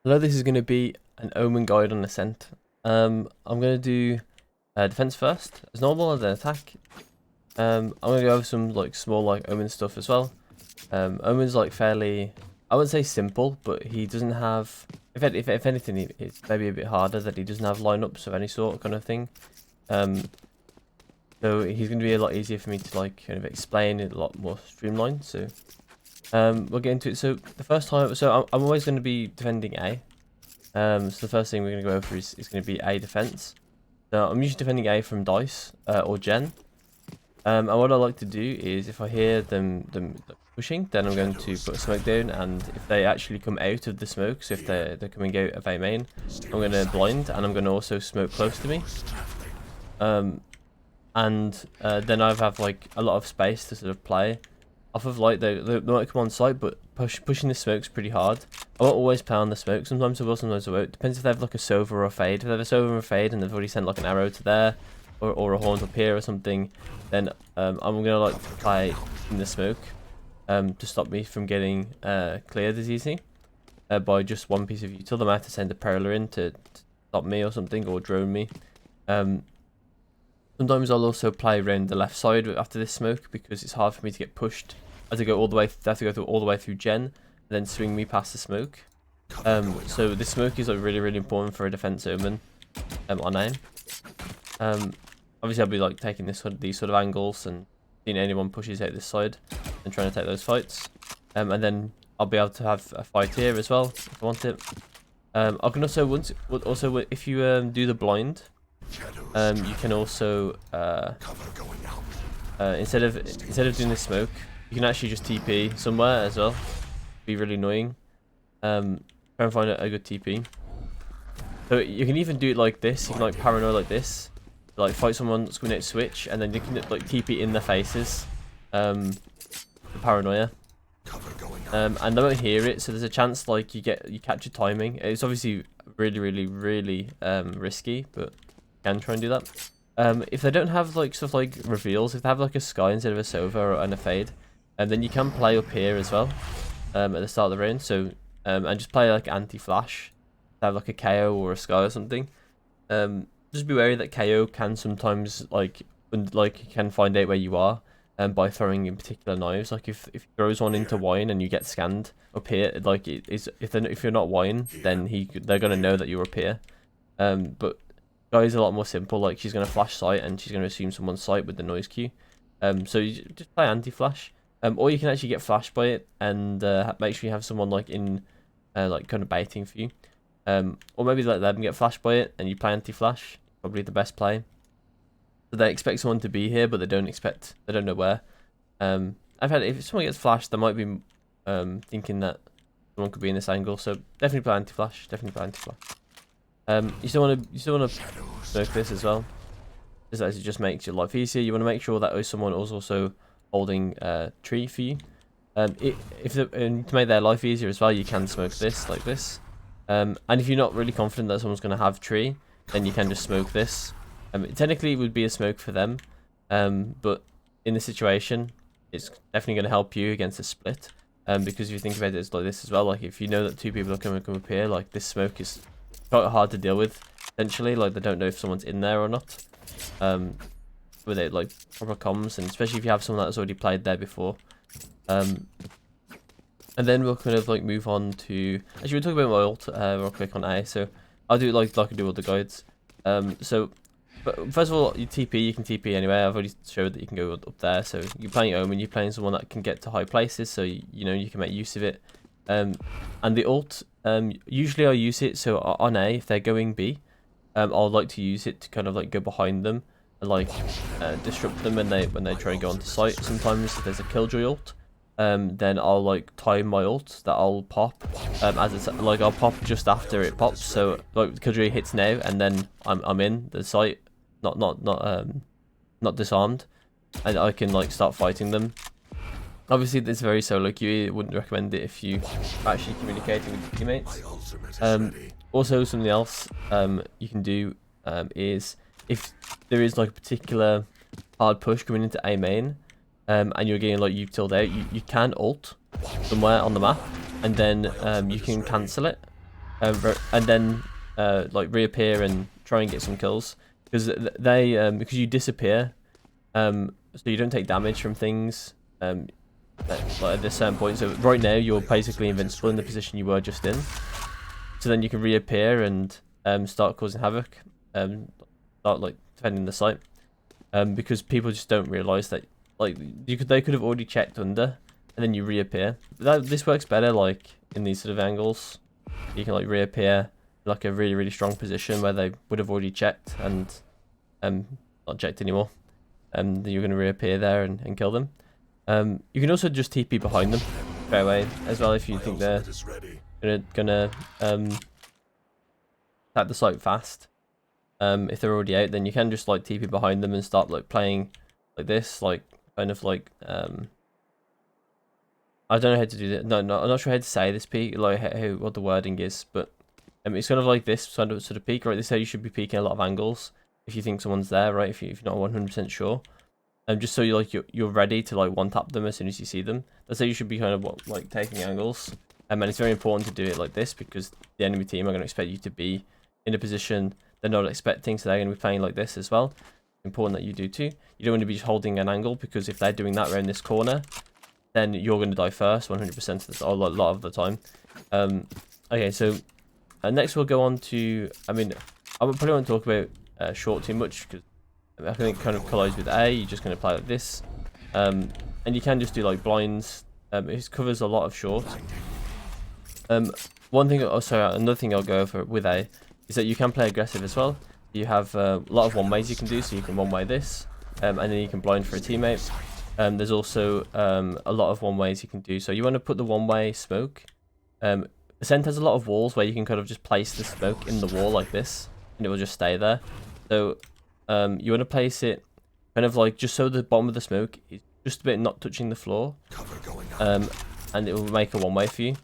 Hello, this is going to be an Omen guide on Ascent. I'm going to do defense first, as normal, and then attack. I'm going to go over some small Omen stuff as well. Omen's fairly, I wouldn't say simple, but he doesn't have, if anything, it's maybe a bit harder that he doesn't have lineups of any sort kind of thing. So he's going to be a lot easier for me to kind of explain it, a lot more streamlined. So we'll get into it. So the first time, so I'm always going to be defending A. So the first thing we're going to go over is going to be A defense. So I'm usually defending A from dice or gen. And what I like to do is if I hear them pushing, then I'm going to put a smoke down, and if they actually come out of the smoke, so if they're coming out of A main, I'm going to blind, and I'm going to also smoke close to me. Then I have a lot of space to sort of play off of. They might come on site, but pushing the smoke's pretty hard. I won't always play on the smoke. Sometimes I will, sometimes I won't. Depends if they have a Sova or a Fade. If they have a Sova or a Fade and they've already sent an arrow to there, or a Horn up here or something, then I'm gonna play in the smoke to stop me from getting cleared as easy by just one piece of util. I might have to send a Prowler in to stop me or something, or drone me. Sometimes I'll also play around the left side after this smoke because it's hard for me to get pushed. I have to go all the way. They have to go all the way through gen, and then swing me past the smoke. So this smoke is really important for a defense Omen on aim. Obviously I'll be taking these sort of angles and seeing anyone pushes out this side and trying to take those fights. And then I'll be able to have a fight here as well if I want it. I can also if you do the blind, you can also instead of doing the smoke, you can actually just TP somewhere as well. Be really annoying. Try and find a good TP. So you can even do it like this. You can paranoid like this, fight someone that's coming out switch, and then you can TP in their faces. The paranoia. And they won't hear it, so there's a chance you capture timing. It's obviously really risky, but you can try and do that. If they don't have stuff like reveals, if they have a Sky instead of a Sova and a Fade, then you can play up here as well at the start of the round. So and just play anti-flash, have a KO or a Sky or something. Just be wary that KO can sometimes can find out where you are by throwing in particular knives. If he throws one into wine and you get scanned up here, if you're not wine, then they're gonna know that you're up here. But Sky is a lot more simple. She's gonna flash sight and she's gonna assume someone's sight with the noise cue. So you just play anti-flash. Or you can actually get flashed by it and make sure you have someone in kind of baiting for you. Or maybe let them get flashed by it and you play anti-flash. Probably the best play. So they expect someone to be here, but they don't know where. I've had, if someone gets flashed, they might be thinking that someone could be in this angle. So definitely play anti-flash. You still want to smoke this as well, as it just makes your life easier. You want to make sure that someone is also holding a tree for you. And to make their life easier as well, you can smoke this like this. And if you're not really confident that someone's going to have tree, then you can just smoke this. Technically, it would be a smoke for them, but in this situation, it's definitely going to help you against a split. Because if you think about it, it's like this as well. If you know that two people are going to come up here, this smoke is quite hard to deal with. Essentially, they don't know if someone's in there or not. With it proper comms, and especially if you have someone that's already played there before. And then we'll kind of move on to, actually we'll talk about my ult real quick on A. So I'll do it like I do all the guides. But first of all, you can TP anyway. I've already showed that you can go up there. So you're playing Omen, you're playing someone that can get to high places, so you can make use of it. And the ult, usually I use it so on A, if they're going B, I'll like to use it to kind of go behind them and disrupt them when they try and go onto site. Sometimes if there's a killjoy ult, then I'll time my ult that I'll pop as it's I'll pop just after it pops. So killjoy hits now, and then I'm in the site, not disarmed, and I can start fighting them. Obviously, this is very solo queue. I wouldn't recommend it if you are actually communicating with your teammates. Also, something else you can do is if there is a particular hard push coming into A main, and you're getting utiled out, you can ult somewhere on the map, and then you can cancel it. and then like reappear and try and get some kills, because they because you disappear, so you don't take damage from things like at this certain point. So right now you're basically invincible in the position you were just in. So then you can reappear and start causing havoc, start like defending the site, because people just don't realize that like they could have already checked under, and then you reappear. This works better like in these sort of angles. You can like reappear like a really strong position where they would have already checked and not checked anymore. You're going to reappear there and kill them. You can also just TP behind them straight away as well if you think they're gonna attack the site fast. If they're already out, then you can just like TP behind them and start like playing like this, like kind of like I don't know how to do that. No, I'm not sure how to say this peak, like what the wording is, but it's kind of like this sort of peak, right? This is how you should be peeking a lot of angles if you think someone's there, right? If you're not 100% sure, just so you're ready to like one tap them as soon as you see them. That's how you should be kind of like taking angles. And it's very important to do it like this because the enemy team are going to expect you to be in a position they're not expecting, so they're going to be playing like this as well. Important that you do too. You don't want to be just holding an angle, because if they're doing that around this corner, then you're going to die first 100% of the a lot of the time. Okay, so next we'll go on to, I probably won't talk about short too much because I think it kind of collides with A. You're just going to play like this, and you can just do like blinds. It covers a lot of short. Another thing I'll go over with A is that you can play aggressive as well. You have a lot of one ways you can do, so you can one way this, and then you can blind for a teammate. There's also a lot of one ways you can do. So you want to put the one way smoke. Ascent has a lot of walls where you can kind of just place the smoke in the wall like this, and it will just stay there. So you want to place it kind of like just so the bottom of the smoke is just a bit not touching the floor, and it will make a one way for you.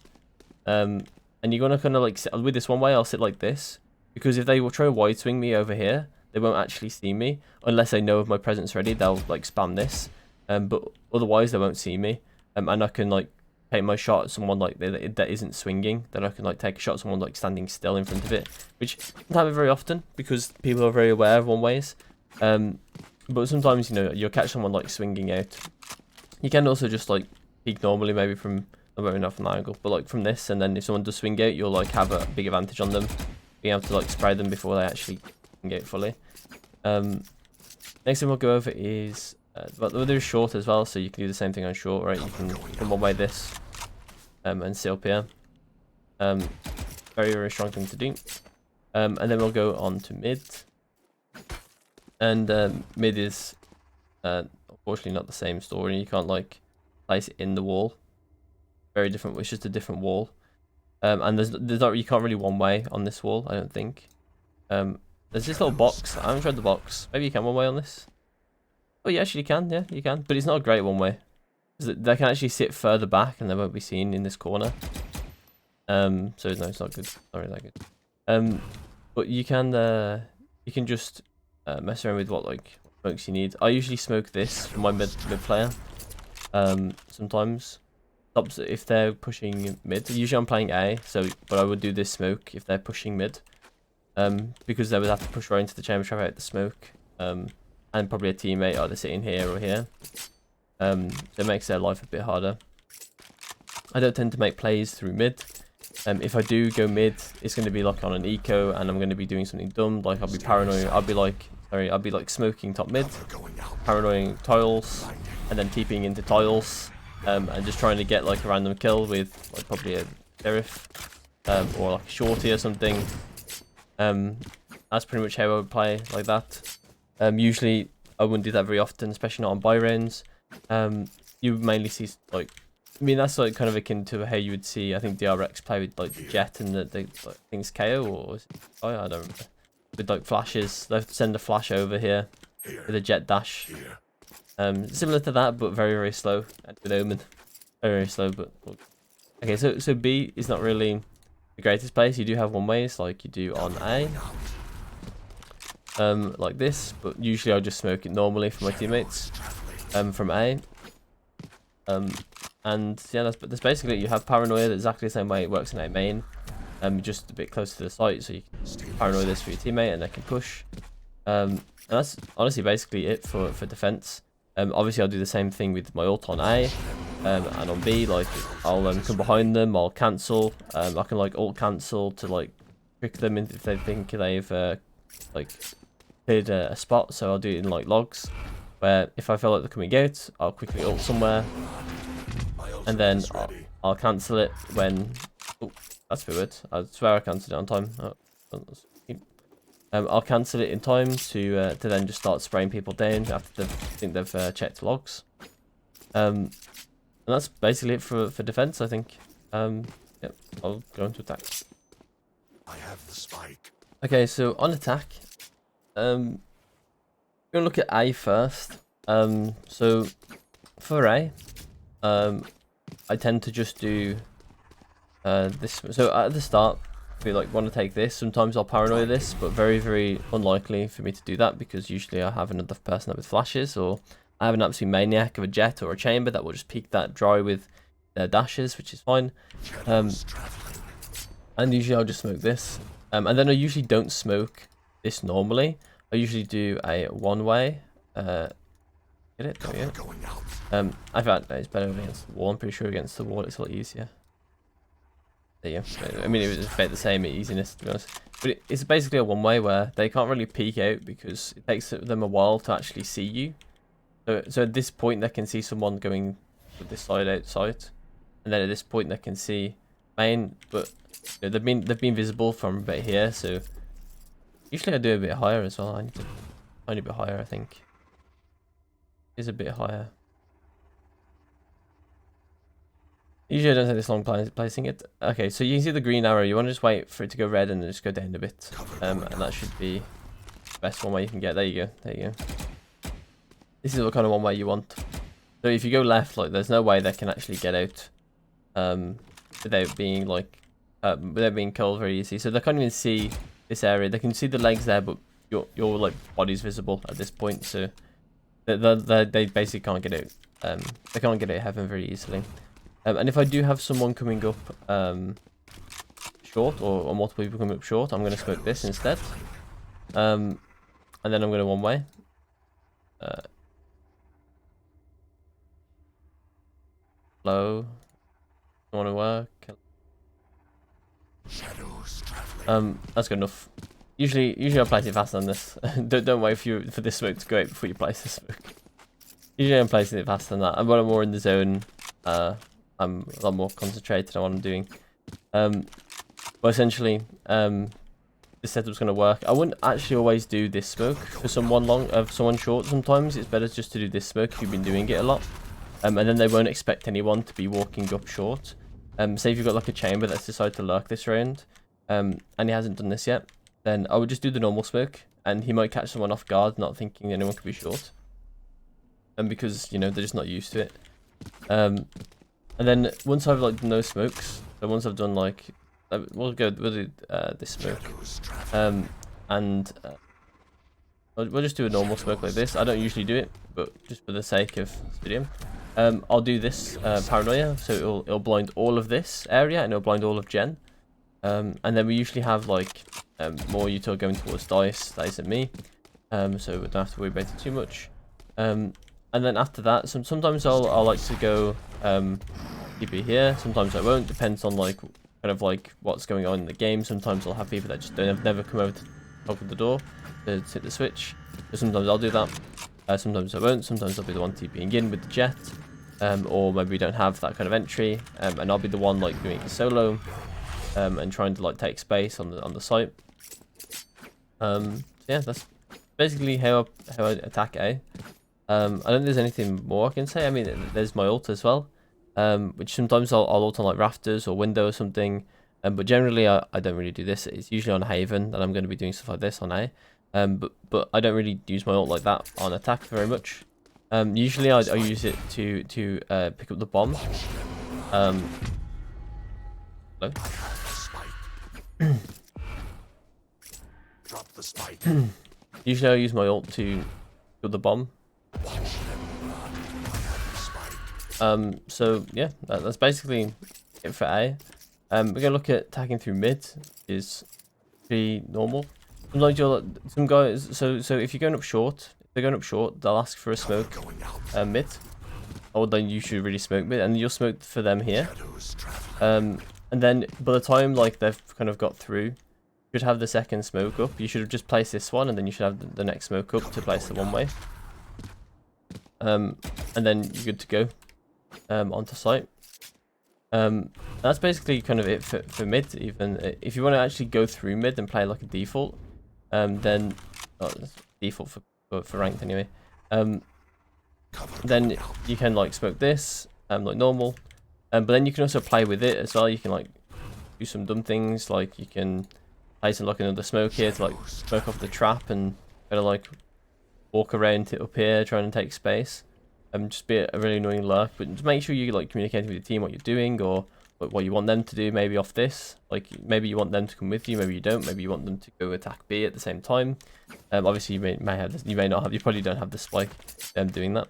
And you're gonna kind of like sit with this one way. I'll sit like this, because if they will try to wide swing me over here, they won't actually see me unless they know of my presence already. They'll like spam this, but otherwise they won't see me. And I can like take my shot at someone like that isn't swinging. Then I can like take a shot at someone like standing still in front of it, which doesn't happen very often because people are very aware of one ways. But sometimes you'll catch someone like swinging out. You can also just like peek normally, maybe from not from the angle, but like from this, and then if someone does swing out, you'll like have a big advantage on them, being able to like spray them before they actually swing out fully. Next thing we'll go over is but there's short as well, so you can do the same thing on short, right? You can one way this and sit up here. Very strong thing to do. And then we'll go on to mid, and mid is unfortunately not the same story. You can't like place it in the wall. Very different. It's just a different wall, and there's not, you can't really one way on this wall, I don't think. There's this little box. I haven't tried the box. Maybe you can one way on this. Oh, you actually can. Yeah, you can. But it's not a great one way. They can actually sit further back and they won't be seen in this corner. So no, it's not good. Not really that good. But you can just mess around with what like smokes you need. I usually smoke this for my mid player. Sometimes. If they're pushing mid, usually I'm playing A, but I would do this smoke if they're pushing mid, because they would have to push right into the chamber trap out the smoke, and probably a teammate either sitting here or here. So it makes their life a bit harder. I don't tend to make plays through mid. If I do go mid, it's going to be like on an eco, and I'm going to be doing something dumb, like I'll be paranoid. I'll be like smoking top mid, paranoiding tiles, and then TPing into tiles. And just trying to get like a random kill with like probably a sheriff, or like a shorty or something. That's pretty much how I would play like that. Usually I wouldn't do that very often, especially not on buy rounds. You would mainly see like, that's like kind of akin to how you would see, I think DRX play with like Jet and the like, things KO, or is it, I don't remember, with like flashes. They have to send a flash over here with a Jet dash. Similar to that, but very slow. And with Omen, very slow. But okay, so B is not really the greatest place. You do have one ways, like you do on A, like this. But usually I'll just smoke it normally for my teammates, from A. And yeah, that's basically it. You have paranoia that's exactly the same way it works in A main. just a bit closer to the site, so you can paranoid this for your teammate and they can push. And that's honestly basically it for defense. Obviously I'll do the same thing with my ult on A, and on B, like I'll come behind them, I'll cancel. I can like ult cancel to like trick them if they think they've like cleared a spot. So I'll do it in like logs, where if I feel like they're coming out, I'll quickly ult somewhere, and then I'll cancel it when. Oh, that's a bit weird. I swear I cancelled it on time. I'll cancel it in time to then just start spraying people down after they've checked logs. And that's basically it for defense, I think. Yep, I'll go into attack. I have the spike. Okay, so on attack, we're gonna look at A first. So for A, I tend to just do this. So at the start, if we like want to take this, sometimes I'll paranoia this, but very, very unlikely for me to do that because usually I have another person with flashes, or I have an absolute maniac of a jet or a chamber that will just peek that dry with their dashes, which is fine. And usually I'll just smoke this, and then I usually don't smoke this normally. I usually do a one-way. Get it? There we go. I found it's better against the wall. I'm pretty sure against the wall it's a lot easier. There you go. I mean, it was about the same easiness, to be honest. But it's basically a one-way where they can't really peek out because it takes them a while to actually see you. So at this point, they can see someone going with this side outside, and then at this point, they can see main. But you know, they've been visible from about here. So usually I do a bit higher as well. I need to find a bit higher. I think is a bit higher. Usually I don't take this long placing it. Okay, so you can see the green arrow. You want to just wait for it to go red and then just go down a bit. And that should be the best one way you can get. There you go. There you go. This is what kind of one way you want. So if you go left, like there's no way they can actually get out without being like without being killed very easy. So they can't even see this area. They can see the legs there, but your like body's visible at this point. So they basically can't get out. They can't get out of heaven very easily. And if I do have someone coming up short, or multiple people coming up short, I'm going to smoke this instead. And then I'm going to one way. Low. Don't want to work. That's good enough. Usually I'll place it faster than this. don't wait for this smoke to go out before you place the smoke. Usually I'm placing it faster than that. And when I'm more in the zone, I'm a lot more concentrated on what I'm doing. But essentially, this setup's going to work. I wouldn't actually always do this smoke for someone short. Sometimes it's better just to do this smoke if you've been doing it a lot. And then they won't expect anyone to be walking up short. Say if you've got like a chamber that's decided to lurk this round, and he hasn't done this yet, then I would just do the normal smoke, and he might catch someone off guard, not thinking anyone could be short. And because, you know, they're just not used to it. And then once I've like no smokes, so once I've done like, we'll do this smoke, and we'll just do a normal smoke like this. I don't usually do it, but just for the sake of this video, I'll do this paranoia, so it'll blind all of this area and it'll blind all of Gen, and then we usually have like more util going towards dice and me, so we don't have to worry about it too much. And then after that, sometimes I'll like to go TP here. Sometimes I won't. Depends on like kind of like what's going on in the game. Sometimes I'll have people that just never come over to open the door to hit the switch. So sometimes I'll do that. Sometimes I won't. Sometimes I'll be the one TPing in with the jet, or maybe we don't have that kind of entry, and I'll be the one like doing it solo, and trying to like take space on the site. So yeah, that's basically how I attack A. I don't think there's anything more I can say. I mean, there's my ult as well, which sometimes I'll ult on like rafters or window or something, but generally I don't really do this. It's usually on Haven that I'm going to be doing stuff like this on A, but I don't really use my ult like that on attack very much. Usually I use it to pick up the bomb. Hello? Drop the spike. Usually I use my ult to pick up the bomb. So yeah, that's basically it for A. We're gonna look at tagging through mid. Is pretty normal. Sometimes you'll some guys. So if you're going up short, if they're going up short, they'll ask for a smoke mid, or then you should really smoke mid, and you'll smoke for them here. And then by the time like they've kind of got through, you should have the second smoke up. You should have just placed this one, and then you should have the next smoke up to place the one way. And then you're good to go onto site. That's basically kind of it for mid. Even if you want to actually go through mid and play like a default, then default for ranked anyway. Then you can like smoke this like normal, but then you can also play with it as well. You can like do some dumb things, like you can place like another smoke here to like smoke off the trap and kind of like walk around it up here trying to take space. Just be a really annoying lurk, but just make sure you like communicating with your team what you're doing or what you want them to do. Maybe off this, like maybe you want them to come with you, maybe you don't. Maybe you want them to go attack B at the same time. Obviously you may have this, you may not have, you probably don't have the spike doing that.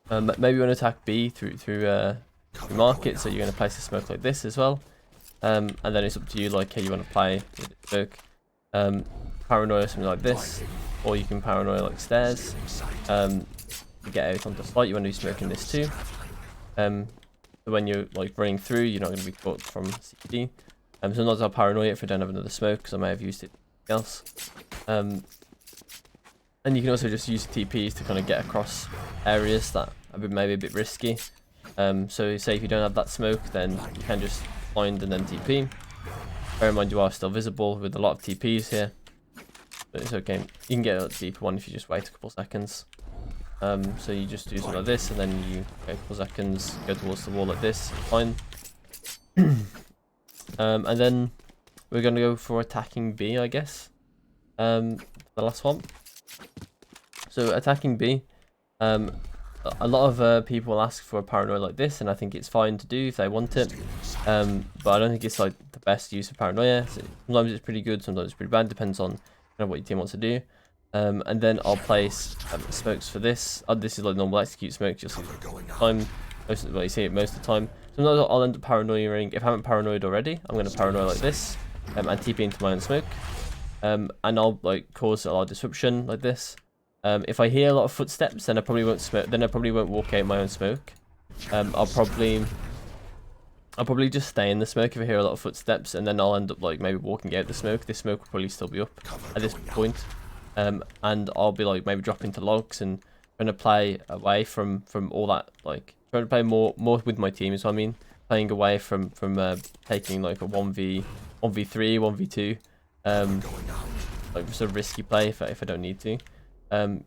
Maybe you want to attack B through market, so you're going to place a smoke like this as well. And then it's up to you, like, hey, you want to play with smoke, paranoia, something like this, or you can paranoia like stairs. To get out onto site, you want to be smoking this too. So when you're like running through, you're not going to be caught from CT. Sometimes I'll paranoia if I don't have another smoke, because I may have used it else. And you can also just use TPs to kind of get across areas that are maybe a bit risky. So say if you don't have that smoke, then you can just find and then TP. Bear in mind you are still visible with a lot of TPs here, but it's okay. You can get a deeper one if you just wait a couple seconds. So you just do something like this, and then you wait a couple seconds, go towards the wall like this, fine. And then we're going to go for attacking B, I guess. The last one. So attacking B, a lot of people ask for a paranoia like this, and I think it's fine to do if they want it. But I don't think it's like the best use of paranoia. So sometimes it's pretty good, sometimes it's pretty bad, depends on what your team wants to do. And then I'll place smokes for this. This is like normal execute smokes. You'll see it all the time. You see it most of the time. Sometimes I'll end up paranoiaing. If I haven't paranoid already, I'm going to paranoia like this and TP into my own smoke. And I'll like cause a lot of disruption like this. If I hear a lot of footsteps, then I probably won't smoke. Then I probably won't walk out my own smoke. I'll probably just stay in the smoke if I hear a lot of footsteps, and then I'll end up like maybe walking out the smoke. This smoke will probably still be up at this point. And I'll be like maybe dropping to logs and trying to play away from all that, like trying to play more with my team is what I mean, playing away from taking like a 1v3 1v2 like just a risky play if I don't need to.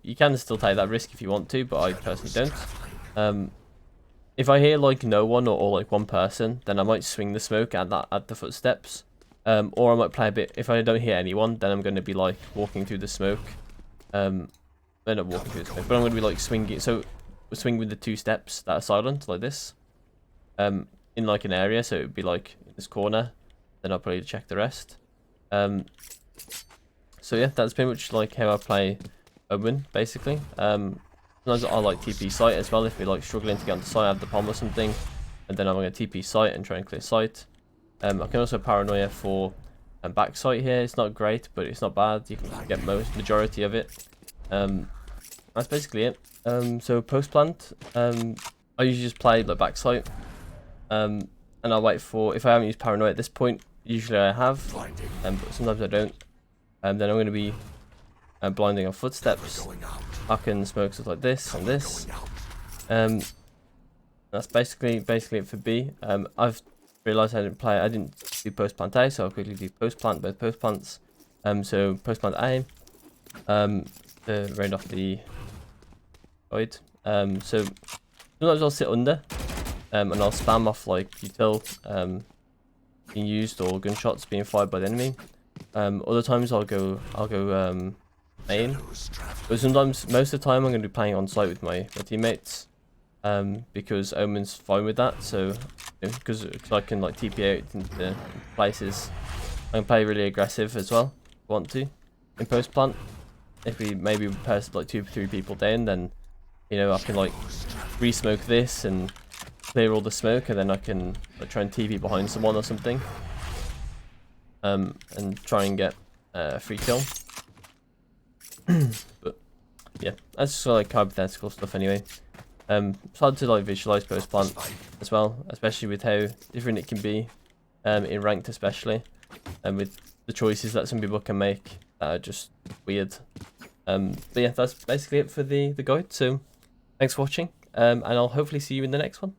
You can still take that risk if you want to, but I personally don't. If I hear like no one or like one person, then I might swing the smoke at the footsteps. Or I might play a bit. If I don't hear anyone, then I'm going to be like walking through the smoke. Not walking through the smoke, but I'm going to be like swinging. So we'll swing with the two steps that are silent, like this. In like an area, so it would be like in this corner. Then I'll probably check the rest. So yeah, that's pretty much like how I play Omen, basically. Sometimes I'll like TP site as well if we're like struggling to get onto site. I have the bomb or something, and then I'm going to TP site and try and clear site. I can also paranoia for backside here. It's not great, but it's not bad. You can get majority of it. That's basically it. So post plant, I usually just play the backside, and I'll wait for, if I haven't used paranoia at this point, usually I have, but sometimes I don't. Then I'm going to be blinding on footsteps. I can smoke stuff like this and this. That's basically it for B. I've realized I didn't do post plant A, so I'll quickly do post plant, both post plants. So post plant A, to raid off the void. So sometimes I'll sit under, and I'll spam off like util being used or gunshots being fired by the enemy. Other times I'll go main, but sometimes, most of the time, I'm going to be playing on site with my teammates. Because Omen's fine with that, so because I can like TP out into places, I can play really aggressive as well if I want to in post plant. If we maybe pass like 2 or 3 people down, then I can like re-smoke this and clear all the smoke, and then I can like, try and TP behind someone or something. And try and get a free kill. But yeah, that's just like hypothetical stuff anyway. It's hard to like visualize post plant as well, especially with how different it can be in ranked, especially, and with the choices that some people can make that are just weird. But yeah, that's basically it for the guide. So thanks for watching, and I'll hopefully see you in the next one.